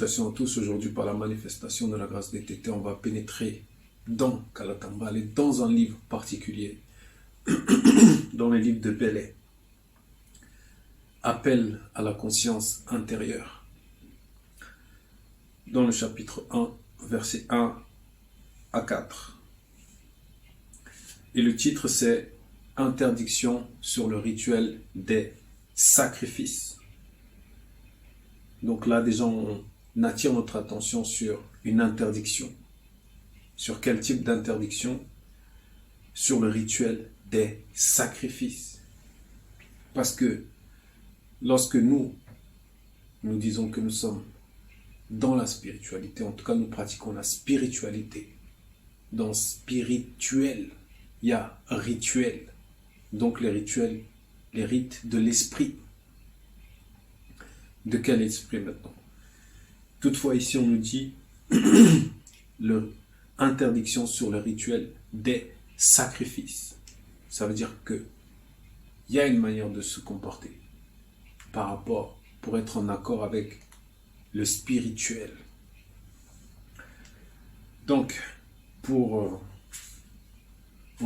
Salutations à tous. Aujourd'hui, par la manifestation de la grâce des Tétés, on va pénétrer dans Kalatambale, dans un livre particulier, dans le livre de Bélé. Appel à la conscience intérieure. Dans le chapitre 1, versets 1 à 4. Et le titre, c'est Interdiction sur le rituel des sacrifices. Donc là, déjà, on attire notre attention sur une interdiction. Sur quel type d'interdiction? Sur le rituel des sacrifices. Parce que lorsque nous disons que nous sommes dans la spiritualité, en tout cas nous pratiquons la spiritualité. Dans spirituel, il y a rituel. Donc les rituels, les rites de l'esprit. De quel esprit maintenant? Toutefois, ici, on nous dit l'interdiction sur le rituel des sacrifices. Ça veut dire qu'il y a une manière de se comporter par rapport, pour être en accord avec le spirituel. Donc, en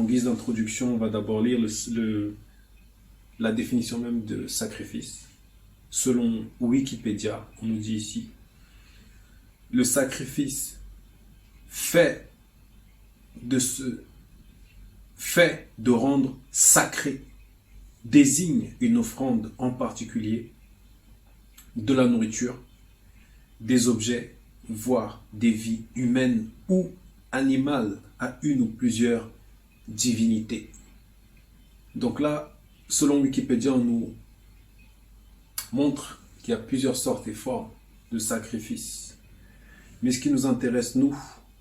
guise d'introduction, on va d'abord lire la définition même de sacrifice. Selon Wikipédia, on nous dit ici, le sacrifice fait de rendre sacré désigne une offrande en particulier, de la nourriture, des objets, voire des vies humaines ou animales à une ou plusieurs divinités. Donc là, selon Wikipédia, on nous montre qu'il y a plusieurs sortes et formes de sacrifices. Mais ce qui nous intéresse, nous,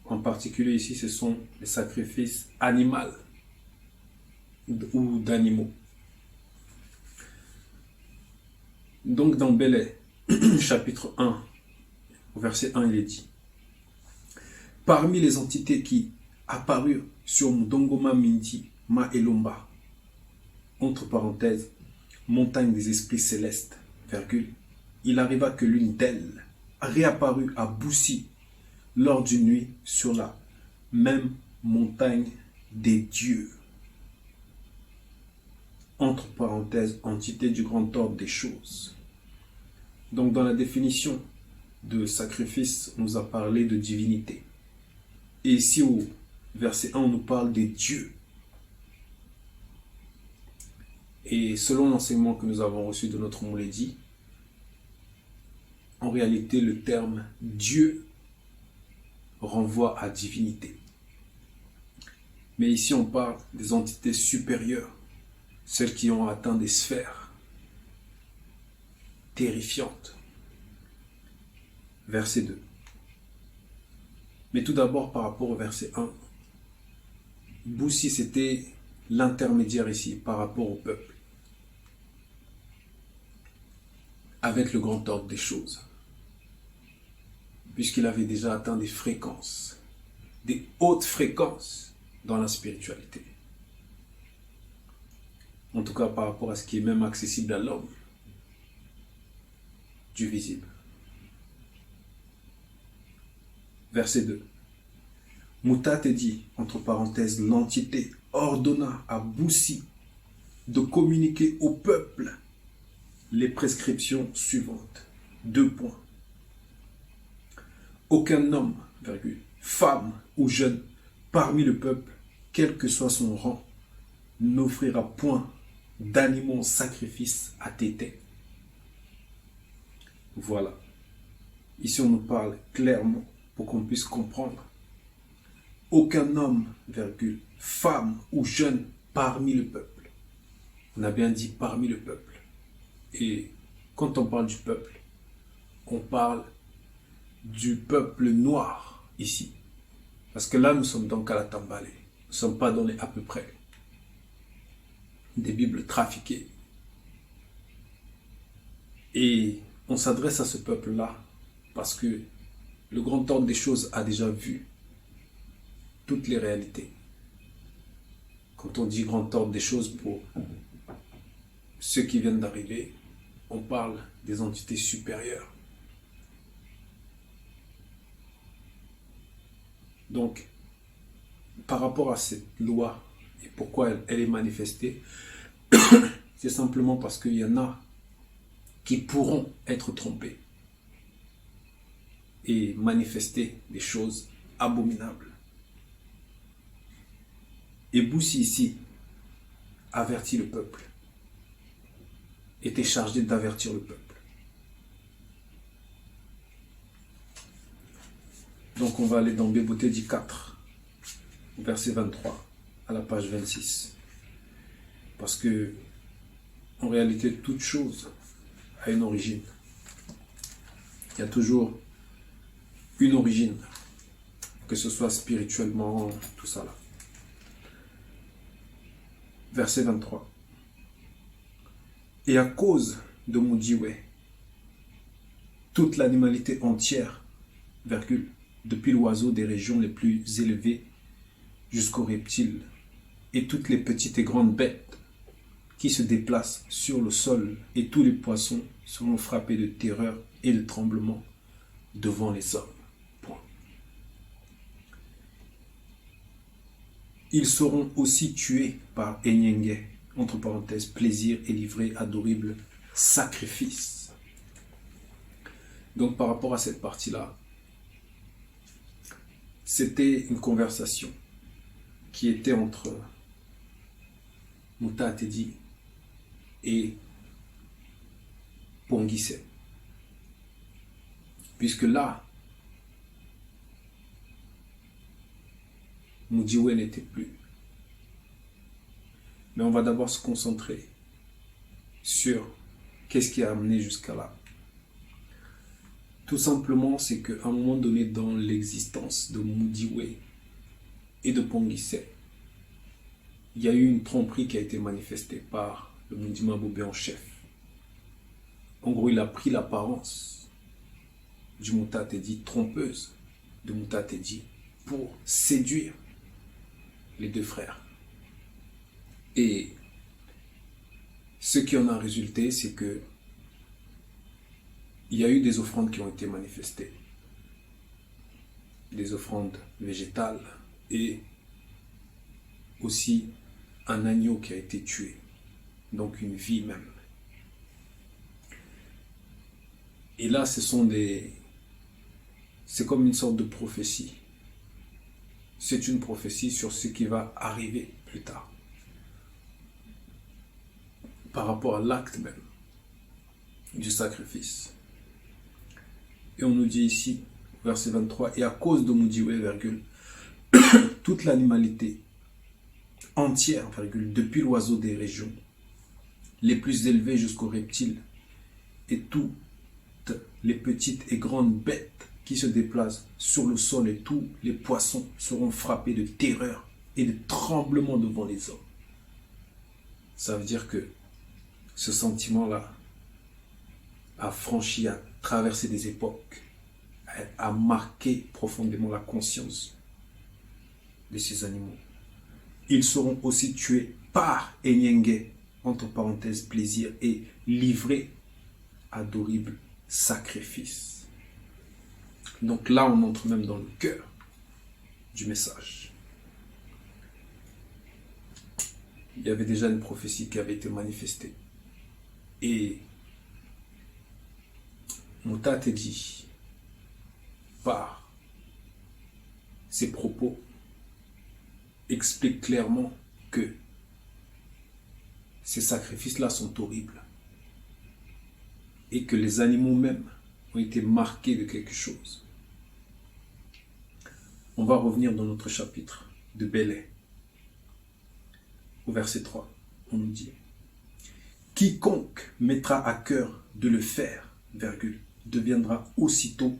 en particulier ici, ce sont les sacrifices animaux ou d'animaux. Donc dans Bélé, chapitre 1, verset 1, il est dit: parmi les entités qui apparurent sur Mdongoma Mindi Ma Elomba, entre parenthèses, montagne des esprits célestes, virgule, il arriva que l'une d'elles réapparut à Boussi lors d'une nuit sur la même montagne des dieux. Entre parenthèses, entité du grand ordre des choses. Donc dans la définition de sacrifice, on nous a parlé de divinité. Et ici au verset 1, on nous parle des dieux. Et selon l'enseignement que nous avons reçu de notre Moulédi, en réalité, le terme Dieu renvoie à divinité. Mais ici, on parle des entités supérieures, celles qui ont atteint des sphères terrifiantes. Verset 2. Mais tout d'abord, par rapport au verset 1, Boussi, c'était l'intermédiaire ici par rapport au peuple, avec le grand ordre des choses, puisqu'il avait déjà atteint des fréquences, des hautes fréquences dans la spiritualité. En tout cas par rapport à ce qui est même accessible à l'homme, du visible. Verset 2. Moutate dit, entre parenthèses, l'entité ordonna à Boussi de communiquer au peuple les prescriptions suivantes. 2 points. Aucun homme, virgule, femme ou jeune, parmi le peuple, quel que soit son rang, n'offrira point d'animaux en sacrifice à Tété. Voilà. Ici, on nous parle clairement pour qu'on puisse comprendre. Aucun homme, virgule, femme ou jeune, parmi le peuple. On a bien dit parmi le peuple. Et quand on parle du peuple, on parle du peuple noir ici. Parce que là, nous sommes dans Kalatambale. Nous ne sommes pas dans les à peu près. Des Bibles trafiquées. Et on s'adresse à ce peuple-là parce que le grand ordre des choses a déjà vu toutes les réalités. Quand on dit grand ordre des choses pour ceux qui viennent d'arriver, on parle des entités supérieures. Donc, par rapport à cette loi et pourquoi elle est manifestée, c'est simplement parce qu'il y en a qui pourront être trompés et manifester des choses abominables. Et Boussi ici avertit le peuple, était chargé d'avertir le peuple. Donc on va aller dans Bébouté 4, verset 23, à la page 26. Parce que, en réalité, toute chose a une origine. Il y a toujours une origine, que ce soit spirituellement, tout ça là. Verset 23. Et à cause de Moudioué, toute l'animalité entière, virgule, depuis l'oiseau des régions les plus élevées jusqu'aux reptiles, et toutes les petites et grandes bêtes qui se déplacent sur le sol, et tous les poissons seront frappés de terreur et de tremblement devant les hommes. Point. Ils seront aussi tués par Enyenge, entre parenthèses, plaisir et livrés à d'horribles sacrifices. Donc par rapport à cette partie-là, c'était une conversation qui était entre Mouta Atedi et Pongisse. Puisque là, Moudioué n'était plus. Mais on va d'abord se concentrer sur qu'est-ce qui a amené jusqu'à là. Tout simplement, c'est qu'à un moment donné dans l'existence de Moudioué et de Pongisse, il y a eu une tromperie qui a été manifestée par le Moudima Bobé en chef. En gros, il a pris l'apparence du Mouta Atedi, trompeuse de Mouta Atedi, pour séduire les deux frères. Et ce qui en a résulté, c'est que il y a eu des offrandes qui ont été manifestées. Des offrandes végétales et aussi un agneau qui a été tué. Donc une vie même. Et là, c'est comme une sorte de prophétie. C'est une prophétie sur ce qui va arriver plus tard. Par rapport à l'acte même du sacrifice. Et on nous dit ici, verset 23, et à cause de Moudioué, virgule, toute l'animalité entière, virgule, depuis l'oiseau des régions, les plus élevés jusqu'aux reptiles, et toutes les petites et grandes bêtes qui se déplacent sur le sol, et tous les poissons seront frappés de terreur et de tremblement devant les hommes. Ça veut dire que ce sentiment-là a franchi, a traversé des époques, a marqué profondément la conscience de ces animaux. Ils seront aussi tués par Enyenge, entre parenthèses, plaisir, et livrés à d'horribles sacrifices. Donc là, on entre même dans le cœur du message. Il y avait déjà une prophétie qui avait été manifestée. Et Mouta Atedi, par ses propos, explique clairement que ces sacrifices-là sont horribles et que les animaux même ont été marqués de quelque chose. On va revenir dans notre chapitre de Belé, au verset 3. On nous dit: quiconque mettra à cœur de le faire, virgule, deviendra aussitôt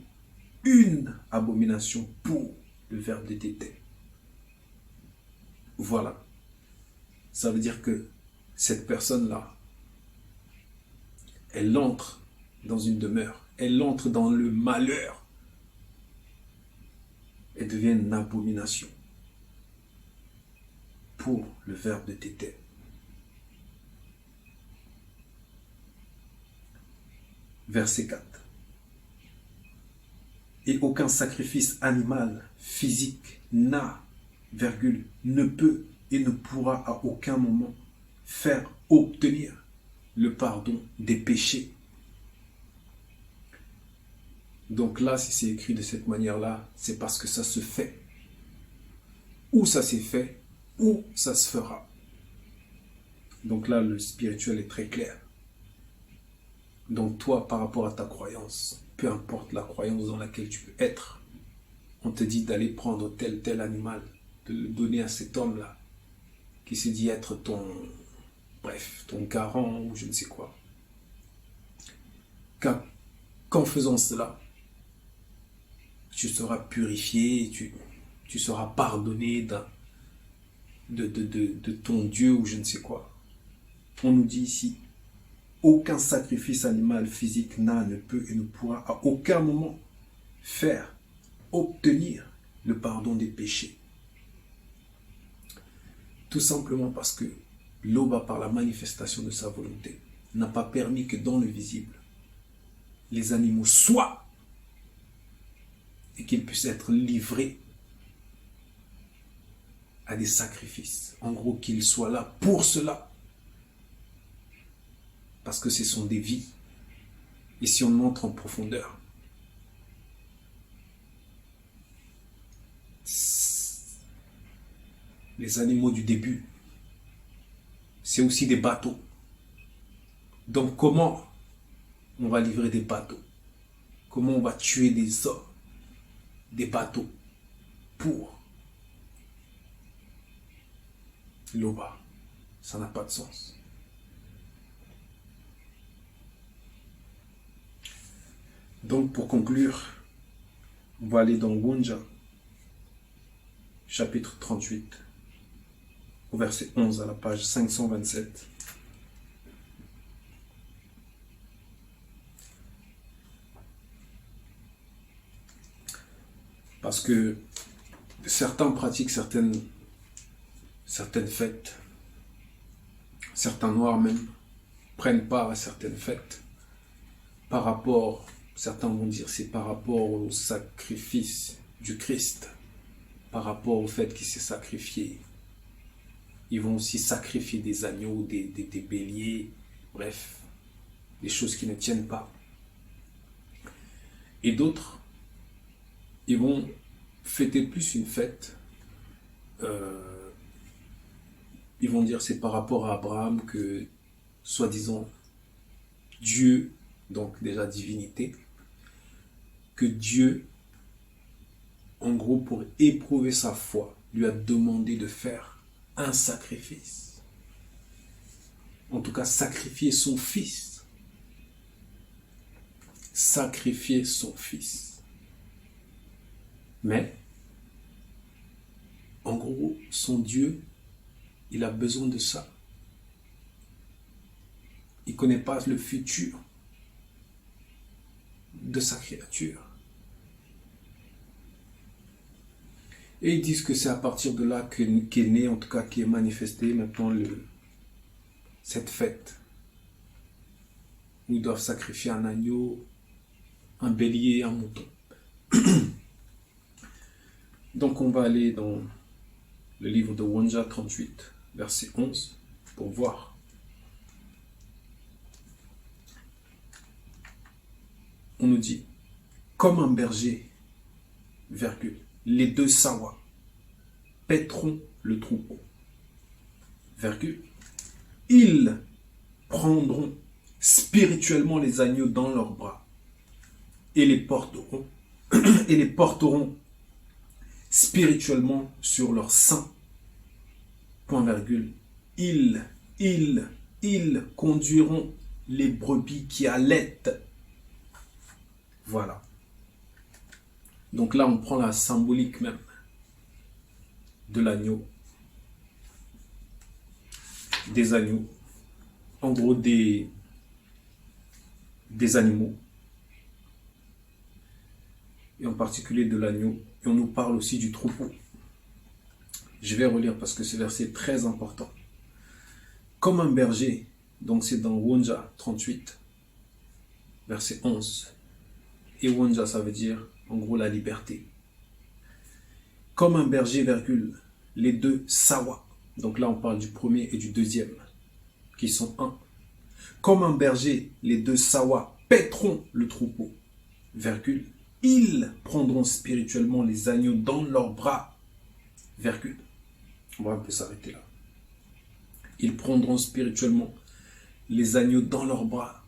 une abomination pour le verbe de Tété. Voilà. Ça veut dire que cette personne-là, elle entre dans une demeure, elle entre dans le malheur, elle devient une abomination pour le verbe de Tété. Verset 4. Et aucun sacrifice animal, physique, n'a, virgule, ne peut et ne pourra à aucun moment faire obtenir le pardon des péchés. Donc là, si c'est écrit de cette manière-là, c'est parce que ça se fait. Ou ça s'est fait, ou ça se fera. Donc là, le spirituel est très clair. Donc toi, par rapport à ta croyance, peu importe la croyance dans laquelle tu peux être, on te dit d'aller prendre tel animal, de le donner à cet homme-là, qui se dit être ton garant ou je ne sais quoi. Qu'en faisant cela, tu seras purifié, tu seras pardonné de ton Dieu ou je ne sais quoi. On nous dit ici, aucun sacrifice animal physique n'a, ne peut et ne pourra à aucun moment faire obtenir le pardon des péchés. Tout simplement parce que l'Oba, par la manifestation de sa volonté, n'a pas permis que dans le visible, les animaux soient et qu'ils puissent être livrés à des sacrifices. En gros, qu'ils soient là pour cela. Parce que ce sont des vies. Et si on entre en profondeur, les animaux du début, c'est aussi des bateaux. Donc comment on va livrer des bateaux? Comment on va tuer des hommes, des bateaux pour l'Oba? Ça n'a pas de sens. Donc pour conclure, on va aller dans Wonja, chapitre 38, au verset 11 à la page 527. Parce que certains pratiquent certaines fêtes, certains noirs même prennent part à certaines fêtes par rapport, certains vont dire c'est par rapport au sacrifice du Christ, par rapport au fait qu'il s'est sacrifié. Ils vont aussi sacrifier des agneaux, des béliers, bref, des choses qui ne tiennent pas. Et d'autres, ils vont fêter plus une fête. Ils vont dire c'est par rapport à Abraham que, soi-disant, Dieu, donc déjà divinité, que Dieu, en gros, pour éprouver sa foi, lui a demandé de faire un sacrifice. En tout cas, sacrifier son fils. Sacrifier son fils. Mais, en gros, son Dieu, il a besoin de ça. Il ne connaît pas le futur de sa créature. Et ils disent que c'est à partir de là qu'est né, en tout cas qui est manifesté maintenant cette fête. Où ils doivent sacrifier un agneau, un bélier, un mouton. Donc on va aller dans le livre de Wonja 38, verset 11, pour voir. On nous dit, comme un berger, virgule, les deux sawas paîtront le troupeau, virgule, ils prendront spirituellement les agneaux dans leurs bras et les porteront spirituellement sur leur sein. Point virgule. Ils conduiront les brebis qui allaitent. Voilà. Donc là, on prend la symbolique même de l'agneau. Des agneaux. En gros, des animaux. Et en particulier de l'agneau. Et on nous parle aussi du troupeau. Je vais relire parce que ce verset est très important. Comme un berger, donc c'est dans Wonja 38, verset 11. Et Wanja, ça veut dire, en gros, la liberté. Comme un berger, virgule, les deux sawa. Donc là, on parle du premier et du deuxième, qui sont un. Comme un berger, les deux sawa paîtront le troupeau, virgule. Ils prendront spirituellement les agneaux dans leurs bras, virgule. On va un peu s'arrêter là. Ils prendront spirituellement les agneaux dans leurs bras.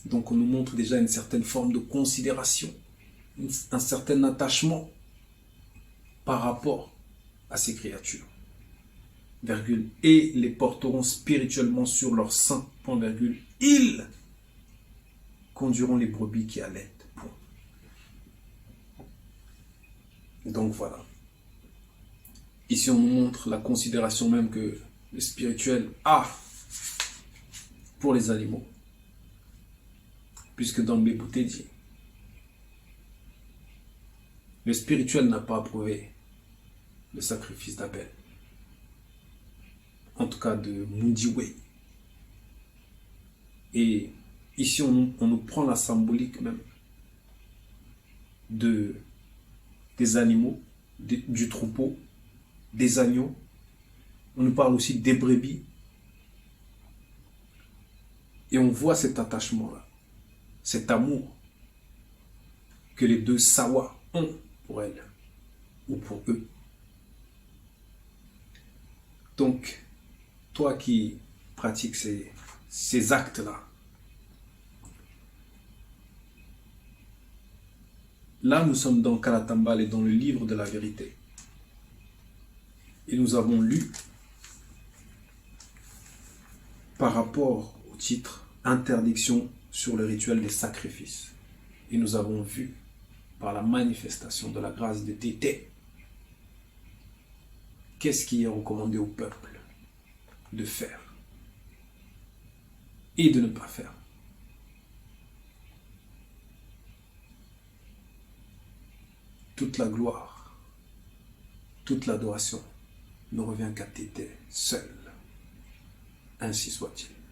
Donc on nous montre déjà une certaine forme de considération, un certain attachement par rapport à ces créatures. Virgule. Et les porteront spirituellement sur leur sein, point virgule. Ils conduiront les brebis qui allaitent. Point. Donc voilà. Ici on nous montre la considération même que le spirituel a pour les animaux. Puisque dans le Bébouté dit, le spirituel n'a pas approuvé le sacrifice d'Abel. En tout cas de Mundiwe. Et ici on nous prend la symbolique même des animaux, du troupeau, des agneaux. On nous parle aussi des brebis. Et on voit cet attachement-là, cet amour que les deux sawa ont pour elle ou pour eux. Donc, toi qui pratiques ces actes-là, là nous sommes dans Kalatambal et dans le livre de la vérité. Et nous avons lu par rapport au titre Interdiction sur le rituel des sacrifices. Et nous avons vu par la manifestation de la grâce de Tété qu'est-ce qui est recommandé au peuple de faire et de ne pas faire. Toute la gloire, toute l'adoration ne revient qu'à Tété seul. Ainsi soit-il.